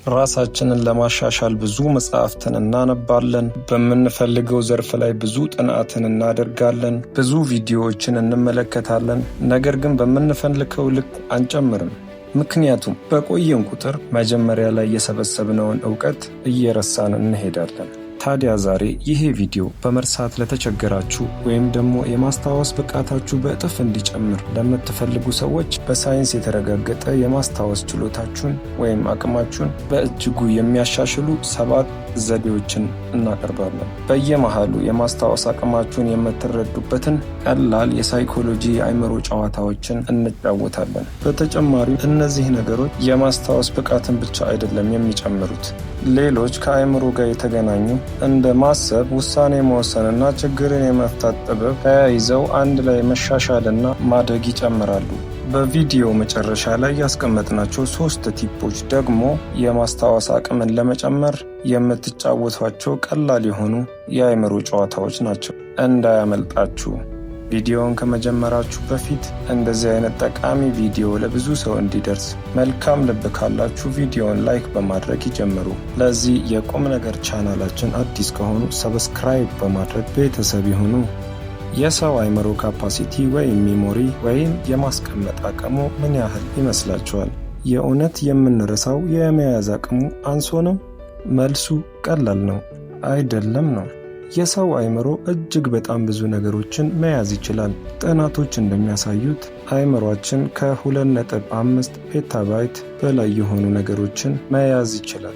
ራሳችንን ለማሻሻል ብዙ መጽሐፍትን እናነባለን፣ በምንፈልገው ዘርፍ ላይ ብዙ ጥናትን እናደርጋለን፣ ብዙ ቪዲዮዎችን እንመለከታለን። ነገር ግን በምንፈልገው ልክ አንጨምርም። ምክንያቱም በቆየን ቁጥር መጀመሪያ ላይ የሰበሰብነውን ዕውቀት እየረሳን እንሄዳለን። ታዲያ ዛሬ ይሄ ቪዲዮ በመርሳት ለተቸገራችሁ ወይም ደግሞ የማስታወስ ብቃታችሁ በእጥፍ እንዲጨምር ለምትፈልጉ ሰዎች በሳይንስ የተረጋገጠ የማስታወስ ችሎታችሁን ወይም አቅማችሁን በእጅጉ የሚያሻሽሉ 7 ዘዴዎችን እናቀርባለን። በየመሃሉ የማስታወስ አቅማችሁን የምትረዱበትን ቀላል የሳይኮሎጂ የአእምሮ ጨዋታዎችን እንጫወታለን። በተጨማሪም እነዚህ ነገሮች የማስታወስ ብቃትን ብቻ አይደለም የሚጨምሩት፣ ሌሎች ከአእምሮ ጋር የተገናኙ እንደ ማሰብ፣ ውሳኔ መወሰንና ችግርን የመፍታት ጥበብ ተያይዘው አንድ ላይ መሻሻልና ማደግ ይጨምራሉ። በቪዲዮ መጨረሻ ላይ ያስቀመጥናቸው 3 ቲፖች ደግሞ የማስታወስ አቅምን ለመጨመር የምትጫወቷቸው ቀላል የሆኑ የአእምሮ ጨዋታዎች ናቸው። እንዳያመልጣችሁ። ቪዲዮውን ከመጀመራችሁ በፊት እንደዚህ አይነት ጠቃሚ ቪዲዮ ለብዙ ሰው እንዲደርስ መልካም ልብ ካላችሁ ቪዲዮውን ላይክ በማድረግ ይጀምሩ። ለዚህ የቁም ነገር ቻናላችን አዲስ ከሆኑ ሰብስክራይብ በማድረግ ቤተሰብ ይሁኑ። የሰው አእምሮ ካፓሲቲ ወይም ሚሞሪ ወይም የማስቀመጥ አቅሙ ምን ያህል ይመስላችኋል? የእውነት የምንረሳው የመያዝ አቅሙ አንሶ ነው? መልሱ ቀላል ነው፣ አይደለም ነው። የሰው አእምሮ እጅግ በጣም ብዙ ነገሮችን መያዝ ይችላል። ጥናቶች እንደሚያሳዩት አእምሯችን ከ2.5 ፔታባይት በላይ የሆኑ ነገሮችን መያዝ ይችላል።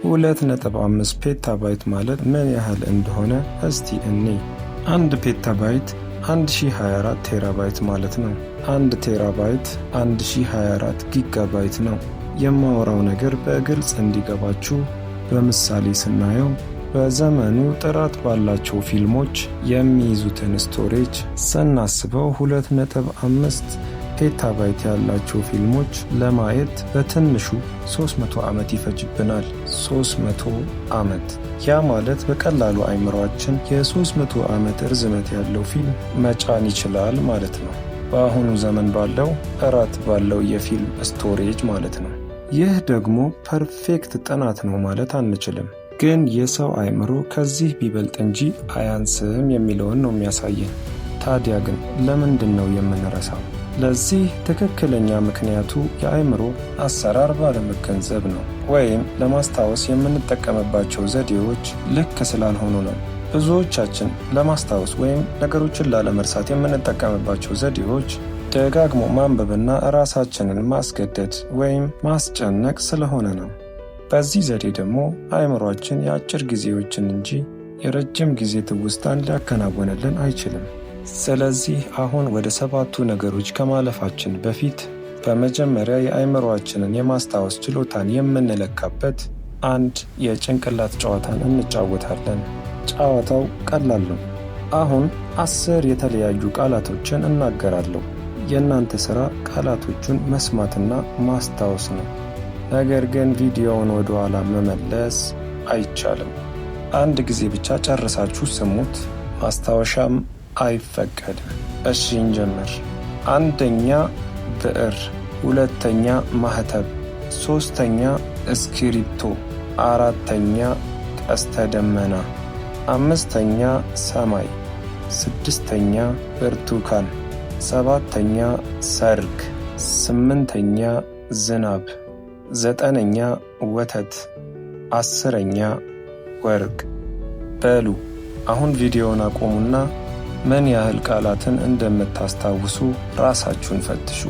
2.5 ፔታባይት ማለት ምን ያህል እንደሆነ እስቲ እኔ 1 ፔታባይት 1024 ቴራባይት ማለት ነው። 1 ቴራባይት 1024 ጊጋባይት ነው። የማወራው ነገር በግልጽ እንዲገባችሁ በምሳሌ ስናየው በዘመኑ ጥራት ባላቸው ፊልሞች የሚይዙትን ስቶሬጅ ስናስበው 2.5 ፔታባይት ያላቸው ፊልሞች ለማየት በትንሹ 300 ዓመት ይፈጅብናል። 300 ዓመት። ያ ማለት በቀላሉ አእምሯችን የ300 ዓመት ርዝመት ያለው ፊልም መጫን ይችላል ማለት ነው። በአሁኑ ዘመን ባለው ጥራት ባለው የፊልም ስቶሬጅ ማለት ነው። ይህ ደግሞ ፐርፌክት ጥናት ነው ማለት አንችልም፣ ግን የሰው አእምሮ ከዚህ ቢበልጥ እንጂ አያንስም የሚለውን ነው የሚያሳየን። ታዲያ ግን ለምንድን ነው የምንረሳው? ለዚህ ትክክለኛ ምክንያቱ የአእምሮ አሰራር ባለመገንዘብ ነው፣ ወይም ለማስታወስ የምንጠቀምባቸው ዘዴዎች ልክ ስላልሆኑ ነው። ብዙዎቻችን ለማስታወስ ወይም ነገሮችን ላለመርሳት የምንጠቀምባቸው ዘዴዎች ደጋግሞ ማንበብና ራሳችንን ማስገደድ ወይም ማስጨነቅ ስለሆነ ነው። በዚህ ዘዴ ደግሞ አእምሯችን የአጭር ጊዜዎችን እንጂ የረጅም ጊዜ ትውስታን ሊያከናውንልን አይችልም። ስለዚህ አሁን ወደ 7ቱ ነገሮች ከማለፋችን በፊት በመጀመሪያ የአእምሮአችንን የማስታወስ ችሎታን የምንለካበት አንድ የጭንቅላት ጨዋታን እንጫወታለን። ጨዋታው ቀላል ነው። አሁን 10 የተለያዩ ቃላቶችን እናገራለሁ። የእናንተ ሥራ ቃላቶቹን መስማትና ማስታወስ ነው። ነገር ግን ቪዲዮውን ወደ ኋላ መመለስ አይቻልም። አንድ ጊዜ ብቻ ጨርሳችሁ ስሙት። ማስታወሻም አይፈቀድም። እሺ እንጀምር። 1ኛ ብዕር፣ 2ኛ ማህተብ፣ 3ኛ እስክሪብቶ፣ 4ኛ ቀስተ ደመና፣ 5ኛ ሰማይ፣ 6ኛ ብርቱካን፣ 7ኛ ሰርግ፣ 8ኛ ዝናብ፣ 9ኛ ወተት፣ 10ኛ ወርቅ። በሉ አሁን ቪዲዮውን አቆሙና ምን ያህል ቃላትን እንደምታስታውሱ ራሳችሁን ፈትሹ።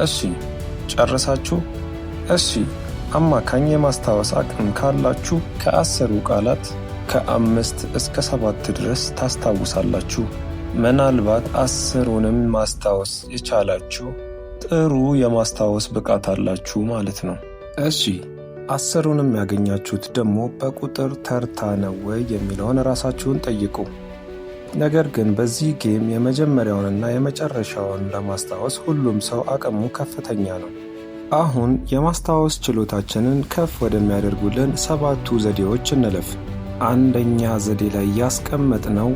እሺ ጨርሳችሁ? እሺ አማካኝ የማስታወስ አቅም ካላችሁ ከ10 ቃላት ከ5 እስከ 7 ድረስ ታስታውሳላችሁ። ምናልባት 10ንም ማስታወስ የቻላችሁ ጥሩ የማስታወስ ብቃት አላችሁ ማለት ነው። እሺ 10ንም ያገኛችሁት ደግሞ በቁጥር ተርታ ነው ወይ የሚለውን ራሳችሁን ጠይቁ። ነገር ግን በዚህ ጌም የመጀመሪያውንና የመጨረሻውን ለማስታወስ ሁሉም ሰው አቅሙ ከፍተኛ ነው። አሁን የማስታወስ ችሎታችንን ከፍ ወደሚያደርጉልን 7ቱ ዘዴዎች እንለፍ። 1ኛ ዘዴ ላይ ያስቀመጥነው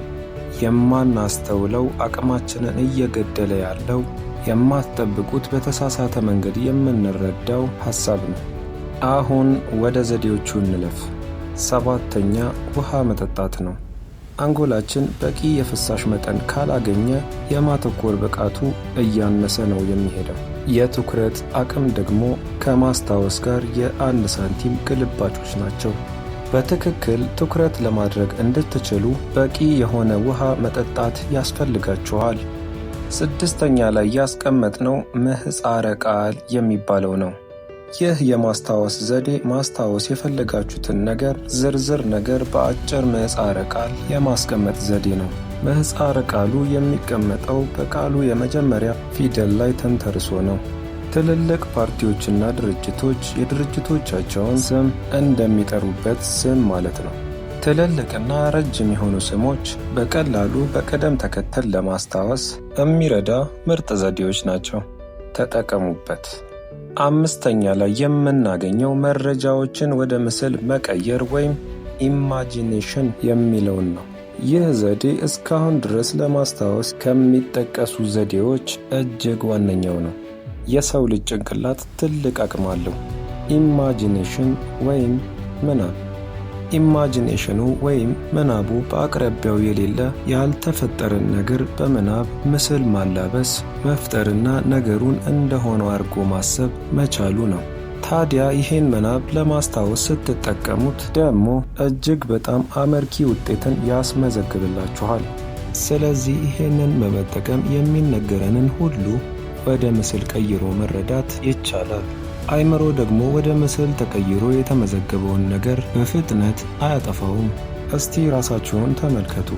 የማናስተውለው አቅማችንን እየገደለ ያለው የማትጠብቁት በተሳሳተ መንገድ የምንረዳው ሐሳብ ነው። አሁን ወደ ዘዴዎቹ እንለፍ። 7ኛ ውሃ መጠጣት ነው። አንጎላችን በቂ የፍሳሽ መጠን ካላገኘ የማተኮር ብቃቱ እያነሰ ነው የሚሄደው። የትኩረት አቅም ደግሞ ከማስታወስ ጋር የአንድ ሳንቲም ግልባጮች ናቸው። በትክክል ትኩረት ለማድረግ እንድትችሉ በቂ የሆነ ውሃ መጠጣት ያስፈልጋችኋል። 6ኛ ላይ ያስቀመጥነው ምህጻረ ቃል የሚባለው ነው። ይህ የማስታወስ ዘዴ ማስታወስ የፈለጋችሁትን ዝርዝር ነገር በአጭር ምህጻረ ቃል የማስቀመጥ ዘዴ ነው። ምህጻረ ቃሉ የሚቀመጠው በቃሉ የመጀመሪያ ፊደል ላይ ተንተርሶ ነው። ትልልቅ ፓርቲዎችና ድርጅቶች የድርጅቶቻቸውን ስም እንደሚጠሩበት ስም ማለት ነው። ትልልቅና ረጅም የሆኑ ስሞች በቀላሉ በቅደም ተከተል ለማስታወስ የሚረዳ ምርጥ ዘዴዎች ናቸው። ተጠቀሙበት። 5ኛ ላይ የምናገኘው መረጃዎችን ወደ ምስል መቀየር ወይም ኢማጂኔሽን የሚለውን ነው። ይህ ዘዴ እስካሁን ድረስ ለማስታወስ ከሚጠቀሱ ዘዴዎች እጅግ ዋነኛው ነው። የሰው ልጅ ጭንቅላት ትልቅ አቅም አለው። ኢማጂኔሽን ወይም ምናብ። ኢማጂኔሽኑ ወይም ምናቡ በአቅራቢያው የሌለ ያልተፈጠረን ነገር በምናብ ምስል ማላበስ፣ መፍጠርና ነገሩን እንደሆነው አድርጎ ማሰብ መቻሉ ነው። ታዲያ ይሄን ምናብ ለማስታወስ ስትጠቀሙት ደግሞ እጅግ በጣም አመርቂ ውጤትን ያስመዘግብላችኋል። ስለዚህ ይሄንን በመጠቀም የሚነገረንን ሁሉ ወደ ምስል ቀይሮ መረዳት ይቻላል። አእምሮ ደግሞ ወደ ምስል ተቀይሮ የተመዘገበውን ነገር በፍጥነት አያጠፋውም። እስቲ ራሳችሁን ተመልከቱ።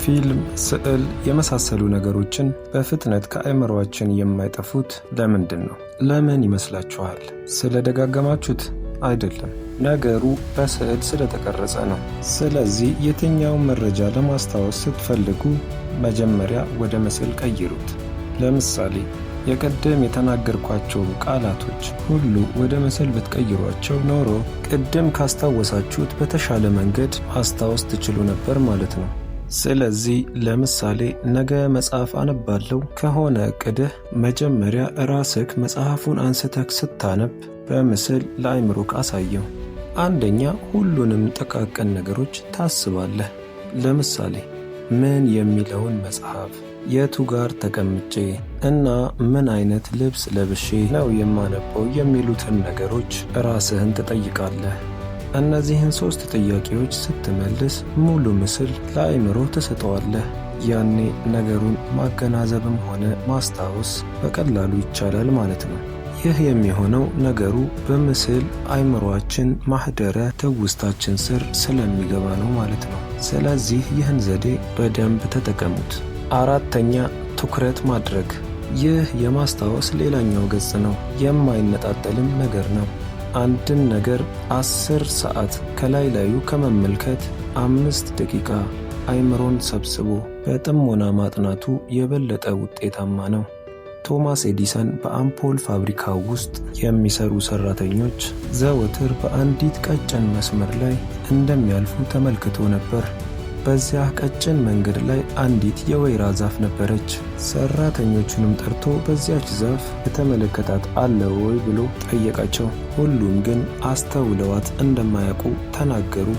ፊልም፣ ስዕል የመሳሰሉ ነገሮችን በፍጥነት ከአእምሮአችን የማይጠፉት ለምንድን ነው? ለምን ይመስላችኋል? ስለደጋገማችሁት አይደለም። ነገሩ በስዕል ስለተቀረጸ ነው። ስለዚህ የትኛውን መረጃ ለማስታወስ ስትፈልጉ መጀመሪያ ወደ ምስል ቀይሩት። ለምሳሌ የቀደም የተናገርኳቸው ቃላቶች ሁሉ ወደ ምስል ብትቀይሯቸው ኖሮ ቅድም ካስታወሳችሁት በተሻለ መንገድ ማስታወስ ትችሉ ነበር ማለት ነው። ስለዚህ ለምሳሌ ነገ መጽሐፍ አነባለሁ ከሆነ እቅድህ መጀመሪያ ራስህ መጽሐፉን አንስተህ ስታነብ በምስል ለአእምሮክ አሳየው። አንደኛ ሁሉንም ጥቃቅን ነገሮች ታስባለህ። ለምሳሌ ምን የሚለውን መጽሐፍ፣ የቱ ጋር ተቀምጬ እና ምን አይነት ልብስ ለብሼ ነው የማነበው የሚሉትን ነገሮች ራስህን ትጠይቃለህ። እነዚህን 3 ጥያቄዎች ስትመልስ ሙሉ ምስል ለአእምሮ ትሰጠዋለህ። ያኔ ነገሩን ማገናዘብም ሆነ ማስታወስ በቀላሉ ይቻላል ማለት ነው። ይህ የሚሆነው ነገሩ በምስል አእምሮአችን ማህደረ ትውስታችን ስር ስለሚገባ ነው ማለት ነው። ስለዚህ ይህን ዘዴ በደንብ ተጠቀሙት። 4ኛ ትኩረት ማድረግ። ይህ የማስታወስ ሌላኛው ገጽ ነው። የማይነጣጠልም ነገር ነው። አንድን ነገር 10 ሰዓት ከላይ ላዩ ከመመልከት 5 ደቂቃ አእምሮን ሰብስቦ በጥሞና ማጥናቱ የበለጠ ውጤታማ ነው። ቶማስ ኤዲሰን በአምፖል ፋብሪካው ውስጥ የሚሰሩ ሰራተኞች ዘወትር በአንዲት ቀጭን መስመር ላይ እንደሚያልፉ ተመልክቶ ነበር። በዚያ ቀጭን መንገድ ላይ አንዲት የወይራ ዛፍ ነበረች። ሰራተኞቹንም ጠርቶ በዚያች ዛፍ የተመለከታት አለ ወይ ብሎ ጠየቃቸው። ሁሉም ግን አስተውለዋት እንደማያውቁ ተናገሩ።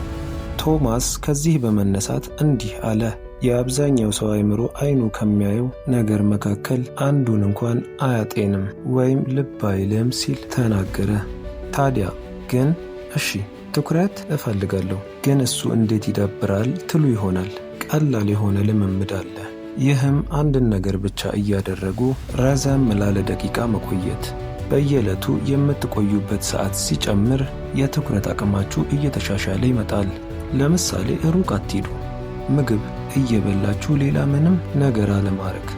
ቶማስ ከዚህ በመነሳት እንዲህ አለ፣ የአብዛኛው ሰው አእምሮ አይኑ ከሚያየው ነገር መካከል አንዱን እንኳን አያጤንም ወይም ልብ አይልም ሲል ተናገረ። ታዲያ ግን እሺ ትኩረት እፈልጋለሁ፣ ግን እሱ እንዴት ይዳብራል ትሉ ይሆናል። ቀላል የሆነ ልምምድ አለ። ይህም አንድን ነገር ብቻ እያደረጉ ረዘም ላለ ደቂቃ መቆየት። በየዕለቱ የምትቆዩበት ሰዓት ሲጨምር የትኩረት አቅማችሁ እየተሻሻለ ይመጣል። ለምሳሌ ሩቅ አትሂዱ። ምግብ እየበላችሁ ሌላ ምንም ነገር አለማድረግ፣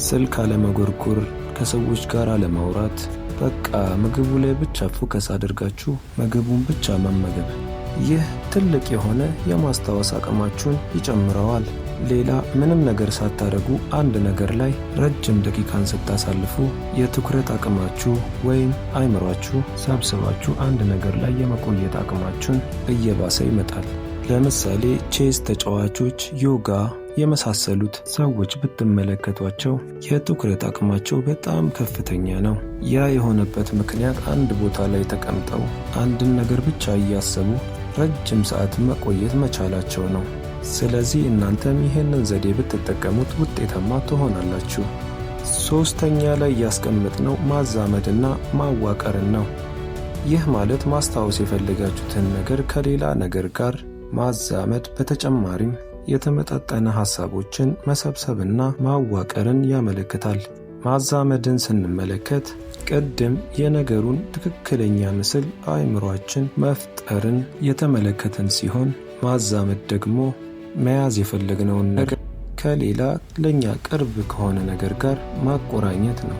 ስልክ አለመጎርጎር፣ ከሰዎች ጋር አለማውራት፣ በቃ ምግቡ ላይ ብቻ ፎከስ አድርጋችሁ ምግቡን ብቻ መመገብ። ይህ ትልቅ የሆነ የማስታወስ አቅማችሁን ይጨምረዋል። ሌላ ምንም ነገር ሳታደርጉ አንድ ነገር ላይ ረጅም ደቂቃን ስታሳልፉ የትኩረት አቅማችሁ ወይም አእምሯችሁ ሰብስባችሁ አንድ ነገር ላይ የመቆየት አቅማችሁን እየባሰ ይመጣል። ለምሳሌ ቼስ ተጫዋቾች ዮጋ የመሳሰሉት ሰዎች ብትመለከቷቸው የትኩረት አቅማቸው በጣም ከፍተኛ ነው። ያ የሆነበት ምክንያት አንድ ቦታ ላይ ተቀምጠው አንድን ነገር ብቻ እያሰቡ ረጅም ሰዓት መቆየት መቻላቸው ነው። ስለዚህ እናንተም ይህንን ዘዴ ብትጠቀሙት ውጤታማ ትሆናላችሁ። ሶስተኛ ላይ ያስቀመጥነው ማዛመድና ማዋቀርን ነው። ይህ ማለት ማስታወስ የፈለጋችሁትን ነገር ከሌላ ነገር ጋር ማዛመድ፣ በተጨማሪም የተመጣጠነ ሐሳቦችን መሰብሰብና ማዋቀርን ያመለክታል። ማዛመድን ስንመለከት ቅድም የነገሩን ትክክለኛ ምስል በአእምሮአችን መፍጠርን የተመለከትን ሲሆን፣ ማዛመድ ደግሞ መያዝ የፈለግነውን ነገር ከሌላ ለኛ ቅርብ ከሆነ ነገር ጋር ማቆራኘት ነው።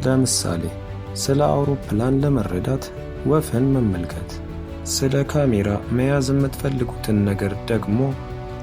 ለምሳሌ ስለ አውሮፕላን ለመረዳት ወፍን መመልከት፣ ስለ ካሜራ መያዝ የምትፈልጉትን ነገር ደግሞ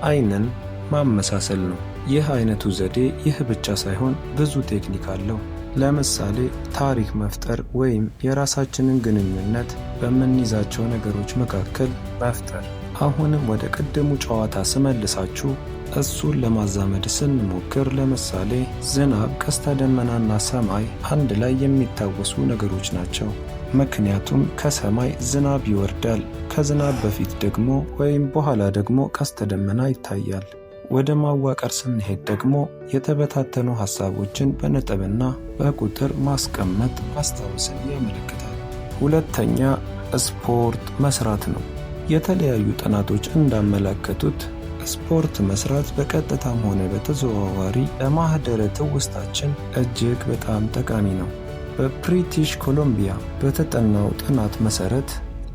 ዓይንን ማመሳሰል ነው። ይህ አይነቱ ዘዴ ይህ ብቻ ሳይሆን ብዙ ቴክኒክ አለው። ለምሳሌ ታሪክ መፍጠር ወይም የራሳችንን ግንኙነት በምንይዛቸው ነገሮች መካከል መፍጠር። አሁንም ወደ ቅድሙ ጨዋታ ስመልሳችሁ እሱን ለማዛመድ ስንሞክር ለምሳሌ ዝናብ፣ ቀስተ ደመናና ሰማይ አንድ ላይ የሚታወሱ ነገሮች ናቸው። ምክንያቱም ከሰማይ ዝናብ ይወርዳል፣ ከዝናብ በፊት ደግሞ ወይም በኋላ ደግሞ ቀስተ ደመና ይታያል። ወደ ማዋቀር ስንሄድ ደግሞ የተበታተኑ ሐሳቦችን በነጥብና በቁጥር ማስቀመጥ ማስታወስን ያመለክታል። ሁለተኛ ስፖርት መስራት ነው። የተለያዩ ጥናቶች እንዳመለከቱት ስፖርት መስራት በቀጥታም ሆነ በተዘዋዋሪ ለማህደረ ትውስታችን እጅግ በጣም ጠቃሚ ነው። በብሪቲሽ ኮሎምቢያ በተጠናው ጥናት መሰረት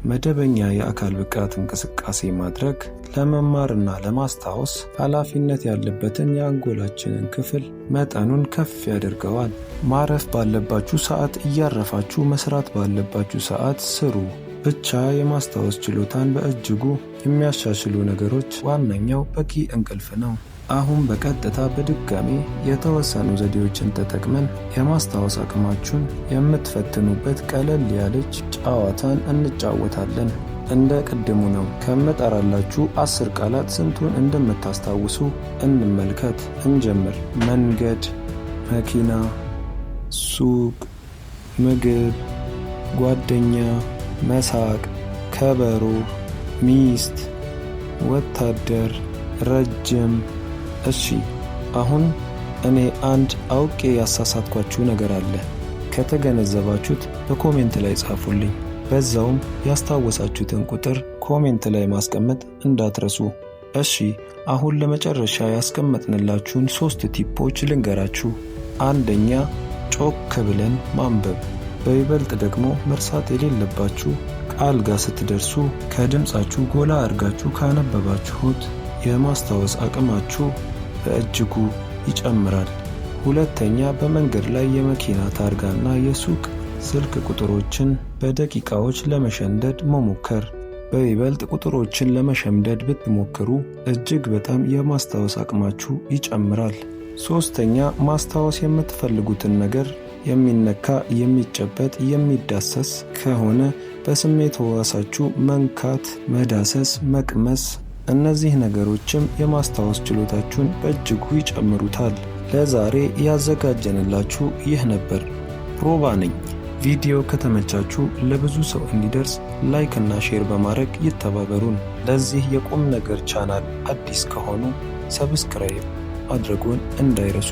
መደበኛ የአካል ብቃት እንቅስቃሴ ማድረግ ለመማርና ለማስታወስ ኃላፊነት ያለበትን የአንጎላችንን ክፍል መጠኑን ከፍ ያደርገዋል። ማረፍ ባለባችሁ ሰዓት እያረፋችሁ መስራት ባለባችሁ ሰዓት ስሩ። ብቻ የማስታወስ ችሎታን በእጅጉ የሚያሻሽሉ ነገሮች ዋነኛው በቂ እንቅልፍ ነው። አሁን በቀጥታ በድጋሚ የተወሰኑ ዘዴዎችን ተጠቅመን የማስታወስ አቅማችሁን የምትፈትኑበት ቀለል ያለች ጨዋታን እንጫወታለን። እንደ ቅድሙ ነው። ከምጠራላችሁ 10 ቃላት ስንቱን እንደምታስታውሱ እንመልከት። እንጀምር። መንገድ፣ መኪና፣ ሱቅ፣ ምግብ፣ ጓደኛ፣ መሳቅ፣ ከበሮ፣ ሚስት፣ ወታደር፣ ረጅም። እሺ አሁን እኔ አንድ አውቄ ያሳሳትኳችሁ ነገር አለ። ከተገነዘባችሁት በኮሜንት ላይ ጻፉልኝ። በዛውም ያስታወሳችሁትን ቁጥር ኮሜንት ላይ ማስቀመጥ እንዳትረሱ። እሺ አሁን ለመጨረሻ ያስቀመጥንላችሁን 3 ቲፖች ልንገራችሁ። አንደኛ ጮክ ብለን ማንበብ። በይበልጥ ደግሞ መርሳት የሌለባችሁ ቃል ጋር ስትደርሱ ከድምፃችሁ ጎላ አድርጋችሁ ካነበባችሁት የማስታወስ አቅማችሁ በእጅጉ ይጨምራል። ሁለተኛ በመንገድ ላይ የመኪና ታርጋና የሱቅ ስልክ ቁጥሮችን በደቂቃዎች ለመሸምደድ መሞከር። በይበልጥ ቁጥሮችን ለመሸምደድ ብትሞክሩ እጅግ በጣም የማስታወስ አቅማችሁ ይጨምራል። ሶስተኛ ማስታወስ የምትፈልጉትን ነገር የሚነካ፣ የሚጨበጥ፣ የሚዳሰስ ከሆነ በስሜት ሕዋሳችሁ መንካት፣ መዳሰስ፣ መቅመስ። እነዚህ ነገሮችም የማስታወስ ችሎታችሁን በእጅጉ ይጨምሩታል። ለዛሬ ያዘጋጀንላችሁ ይህ ነበር። ፕሮባ ነኝ። ቪዲዮ ከተመቻችሁ ለብዙ ሰው እንዲደርስ ላይክ እና ሼር በማድረግ ይተባበሩን። ለዚህ የቁም ነገር ቻናል አዲስ ከሆኑ ሰብስክራይብ ማድረጉን እንዳይረሱ።